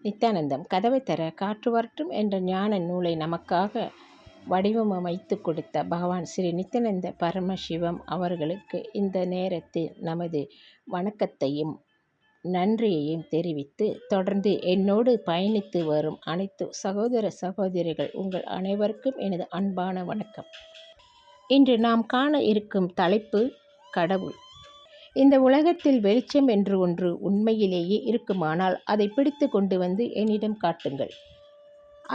நித்யானந்தம் கதவை தர காற்று வரட்டும் என்ற ஞான நூலை நமக்காக வடிவமைத்து கொடுத்த பகவான் ஸ்ரீ நித்யானந்த பரமசிவம் அவர்களுக்கு இந்த நேரத்தில் நமது வணக்கத்தையும் நன்றியையும் தெரிவித்து, தொடர்ந்து என்னோடு பயணித்து வரும் அனைத்து சகோதர சகோதரிகள் உங்கள் அனைவருக்கும் எனது அன்பான வணக்கம். இன்று நாம் காண இருக்கும் தலைப்பு கடவுள். இந்த உலகத்தில் வெளிச்சம் என்று ஒன்று உண்மையிலேயே இருக்குமானால் அதை பிடித்து கொண்டு வந்து என்னிடம் காட்டுங்கள்.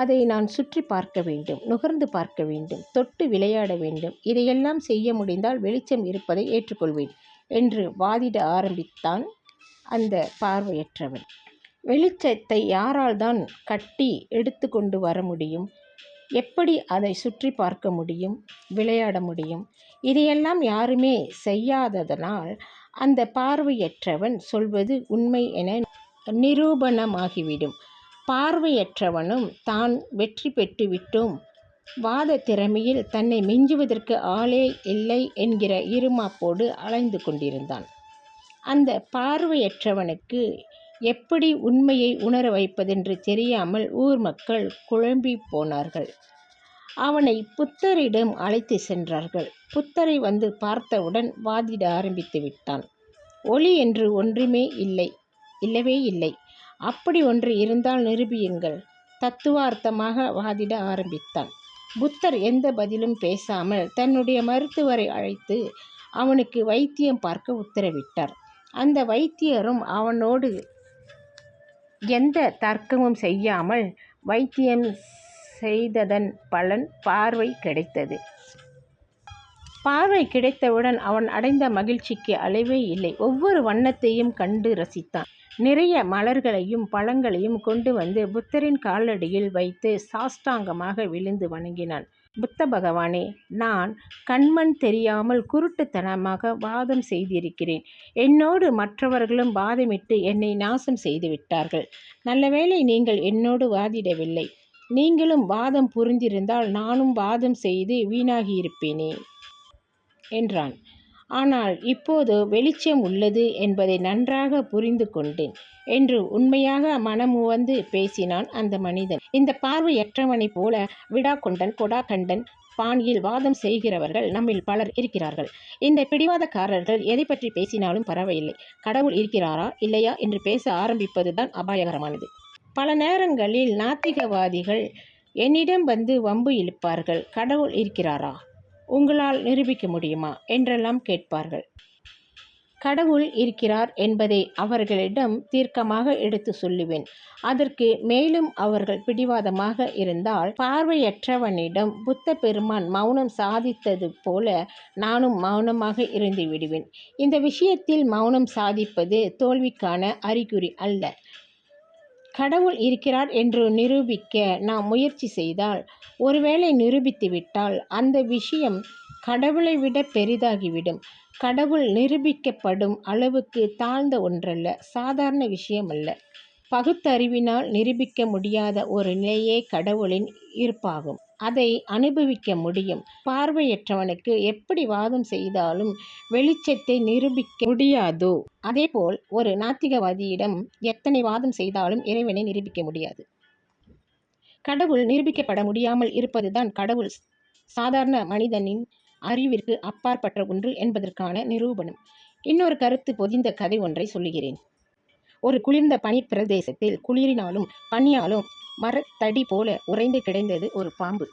அதை நான் சுற்றி பார்க்க வேண்டும், நுகர்ந்து பார்க்க வேண்டும், தொட்டு விளையாட வேண்டும். இதையெல்லாம் செய்ய முடிந்தால் வெளிச்சம் இருப்பதை ஏற்றுக்கொள்வேன் என்று வாதிட ஆரம்பித்தான் அந்த பார்வையற்றவன். வெளிச்சத்தை யாரால் தான் கட்டி எடுத்து கொண்டு வர முடியும்? எப்படி அதை சுற்றி பார்க்க முடியும், விளையாட முடியும்? இதையெல்லாம் யாருமே செய்யாததனால் அந்த பார்வையற்றவன் சொல்வது உண்மை என நிரூபணமாகிவிடும். பார்வையற்றவனும் தான் வெற்றி பெற்று விட்டோம், வாத திறமையில் தன்னை மிஞ்சுவதற்கு ஆளே இல்லை என்கிற இருமாப்போடு அலைந்து கொண்டிருந்தான். அந்த பார்வையற்றவனுக்கு எப்படி உண்மையை உணர வைப்பதென்று தெரியாமல் ஊர் மக்கள் குழம்பி போனார்கள். அவனை புத்தரிடம் அழைத்து சென்றார்கள். புத்தரை வந்து பார்த்தவுடன் வாதிட ஆரம்பித்து விட்டான். ஒளி என்று ஒன்றுமே இல்லவே இல்லை. அப்படி ஒன்று இருந்தால் நிரூபியுங்கள். தத்துவார்த்தமாக வாதிட ஆரம்பித்தான். புத்தர் எந்த பதிலும் பேசாமல் தன்னுடைய மருத்துவரை அழைத்து அவனுக்கு வைத்தியம் பார்க்க உத்தரவிட்டார். அந்த வைத்தியரும் அவனோடு எந்த தர்க்கமும் செய்யாமல் வைத்தியம் செய்ததன் பலன் பார்வை கிடைத்தது. பார்வை கிடைத்தவுடன் அவன் அடைந்த மகிழ்ச்சிக்கு அளவே இல்லை. ஒவ்வொரு வண்ணத்தையும் கண்டு ரசித்தான். நிறைய மலர்களையும் பழங்களையும் கொண்டு வந்து புத்தரின் காலடியில் வைத்து சாஷ்டாங்கமாக விழுந்து வணங்கினான். புத்த பகவானே, நான் கண்மண் தெரியாமல் குருட்டுத்தனமாக வாதம் செய்திருக்கிறேன். என்னோடு மற்றவர்களும் வாதமிட்டு என்னை நாசம் செய்து விட்டார்கள். நல்லவேளை நீங்கள் என்னோடு வாதிடவில்லை. நீங்களும் வாதம் புரிந்திருந்தால் நானும் வாதம் செய்து வீணாகியிருப்பேனே என்றான். ஆனால் இப்போது வெளிச்சம் உள்ளது என்பதை நன்றாக புரிந்து கொண்டேன் என்று உண்மையாக மனமுவந்து பேசினான் அந்த மனிதன். இந்த பார்வையற்றவனைப் போல விடாக்கொண்டன் கொடாக்கண்டன் பாணியில் வாதம் செய்கிறவர்கள் நம்மில் பலர் இருக்கிறார்கள். இந்த பிடிவாதக்காரர்கள் எதை பற்றி பேசினாலும் பரவாயில்லை, கடவுள் இருக்கிறாரா இல்லையா என்று பேச ஆரம்பிப்பது தான் அபாயகரமானது. பல நேரங்களில் நாத்திகவாதிகள் என்னிடம் வந்து வம்பு இழுப்பார்கள். கடவுள் இருக்கிறாரா, உங்களால் நிரூபிக்க முடியுமா என்றெல்லாம் கேட்பார்கள். கடவுள் இருக்கிறார் என்பதை அவர்களிடம் தீர்க்கமாக எடுத்து சொல்லுவேன். அதற்கு மேலும் அவர்கள் பிடிவாதமாக இருந்தால் பார்வையற்றவனிடம் புத்த பெருமான் மௌனம் சாதித்தது போல நானும் மௌனமாக இருந்து விடுவேன். இந்த விஷயத்தில் மௌனம் சாதிப்பது தோல்விக்கான அறிகுறி அல்ல. கடவுள் இருக்கிறார் என்று நிரூபிக்க நாம் முயற்சி செய்தால், ஒருவேளை நிரூபித்து விட்டால் அந்த விஷயம் கடவுளை விட பெரிதாகிவிடும். கடவுள் நிரூபிக்கப்படும் அளவுக்கு தாழ்ந்த ஒன்றல்ல, சாதாரண விஷயமல்ல. பகுத்தறிவினால் நிரூபிக்க முடியாத ஒரு நிலையே கடவுளின் இருப்பாகும். அதை அனுபவிக்க முடியும். பார்வையற்றவனுக்கு எப்படி வாதம் செய்தாலும் வெளிச்சத்தை நிரூபிக்க முடியாதோ, அதேபோல் ஒரு நாத்திகவாதியிடம் எத்தனை வாதம் செய்தாலும் இறைவனை நிரூபிக்க முடியாது. கடவுள் நிரூபிக்கப்பட முடியாமல் இருப்பதுதான் கடவுள் சாதாரண மனிதனின் அறிவிற்கு அப்பாற்பட்ட ஒன்று என்பதற்கான நிரூபணம். இன்னொரு கருத்து பொதிந்த கதை ஒன்றை சொல்லுகிறேன். ஒரு குளிர்ந்த பனி பிரதேசத்தில் குளிரினாலும் பனியாலும் மரத்தடி போல உறைந்து கிடந்தது ஒரு பாம்பு.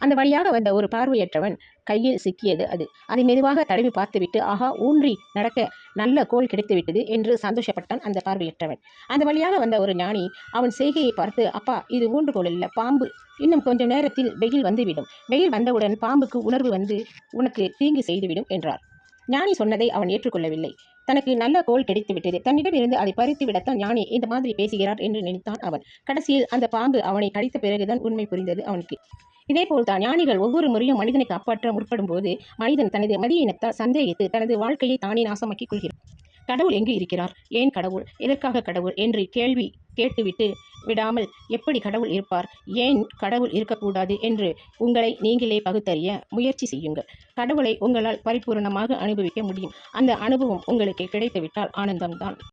அந்த வழியாக வந்த ஒரு பார்வையற்றவன் கையில் சிக்கியது அது. அதை மெதுவாக தடவி பார்த்துவிட்டு, ஆஹா, ஊன்றி நடக்க நல்ல கோல் கிடைத்துவிட்டது என்று சந்தோஷப்பட்டான் அந்த பார்வையற்றவன். அந்த வழியாக வந்த ஒரு ஞானி அவன் செய்கையை பார்த்து, அப்பா, இது ஊன்றுகோல் இல்லை, பாம்பு. இன்னும் கொஞ்சம் நேரத்தில் வெயில் வந்துவிடும். வெயில் வந்தவுடன் பாம்புக்கு உணர்வு வந்து உனக்கு தீங்கு செய்துவிடும் என்றார். ஞானி சொன்னதை அவன் ஏற்றுக்கொள்ளவில்லை. தனக்கு நல்ல கோல் கிடைத்துவிட்டது, தன்னிடம் இருந்து அதை பறித்து விடத்தான் ஞானி இந்த மாதிரி பேசுகிறார் என்று நினைத்தான் அவன். கடைசியில் அந்த பாம்பு அவனை கடித்த பிறகுதான் உண்மை புரிந்தது அவனுக்கு. இதேபோல் தான் ஞானிகள் ஒவ்வொரு முறையும் மனிதனை காப்பாற்ற முற்படும் போது மனிதன் தனது மதியினத்தால் சந்தேகித்து தனது வாழ்க்கையை தானே நாசமாக்கிக் கொள்கிறார். கடவுள் எங்கு இருக்கிறார், ஏன் கடவுள், எதற்காக கடவுள் என்று கேள்வி கேட்டுவிட்டு விடாமல் எப்படி கடவுள் இருப்பார், ஏன் கடவுள் இருக்கக்கூடாது என்று உங்களை நீங்களே பகுத்தறிய முயற்சி செய்யுங்கள். கடவுளை உங்களால் பரிபூர்ணமாக அனுபவிக்க முடியும். அந்த அனுபவம் உங்களுக்கு கிடைத்துவிட்டால் ஆனந்தம்தான்.